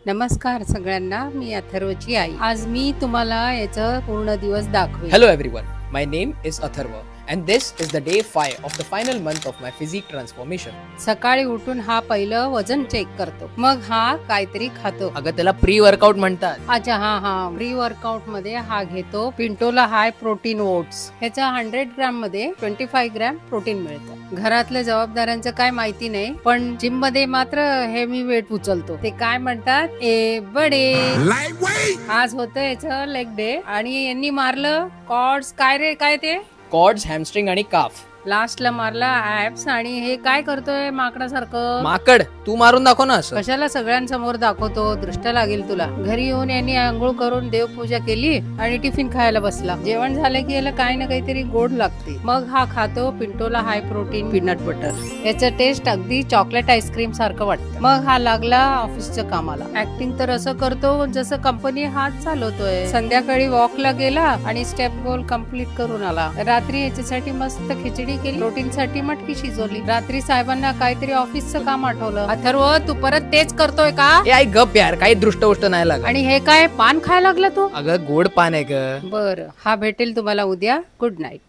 नमस्कार सगळ्यांना, मी अथर्वची आई. आज मी तुम्हाला याचा पूर्ण दिवस दाखवेन. Hello everyone, my name is Atharva and this is the day 5 of the final month of my physique transformation. सकाळी उठून हा पहिलं वजन चेक करतो, मग हा काहीतरी खातो. अगं त्याला प्री वर्कआउट म्हणतात. अच्छा, हा प्री वर्कआउट मध्ये हा घेतो पिंटोला हाय प्रोटीन ओट्स. ह्याच्या 100 ग्रॅम मध्ये 25 ग्रॅम प्रोटीन मिळतं. घरातल्या जबाबदाऱ्यांचं काय माहिती नाही, पण जिम मध्ये मात्र हेवी वेट उचलतो. ते काय म्हणतात, ए बडे. आज होतं याचं लेग डे आणि यांनी मारलं कॉर्ड्स, काय ते कॉर्ड्स, हॅमस्ट्रिंग आणि काफ. लास्टला मारला ऍप्स. आणि हे काय करतोय माकडासारखं? माकड तू मारून दाखव ना. असं कशाला सगळ्यांसमोर दाखवतो, दृष्ट लागेल तुला. घरी येऊन यांनी आंघोळ करून देवपूजा केली आणि टिफिन खायला बसला. जेवण झालं की याला काही ना काहीतरी गोड लागते. मग हा खातो Pintola high protein peanut butter. याचं टेस्ट अगदी चॉकलेट आईस्क्रीम सारखं वाटतं. मग हा लागला ऑफिसच्या कामाला. ऍक्टिंग तर असं करतो जसं कंपनी हात चालवतोय. संध्याकाळी वॉकला गेला आणि स्टेप गोल कम्प्लीट करून आला. रात्री याच्यासाठी मस्त खिचडी केली, प्रोटीन साठी मटकी शिजवली. रात्री साहेबांना काहीतरी ऑफिसचं काम आठवलं. अथर्व, तू परत तेच करतोय का? ए आई गप यार, काही दृष्टवष्ट नाही लागत. आणि हे काय पान खायला लागला तू? अगं गोड पान आहे ग. बरं, हा भेटेल तुम्हाला उद्या. Good night.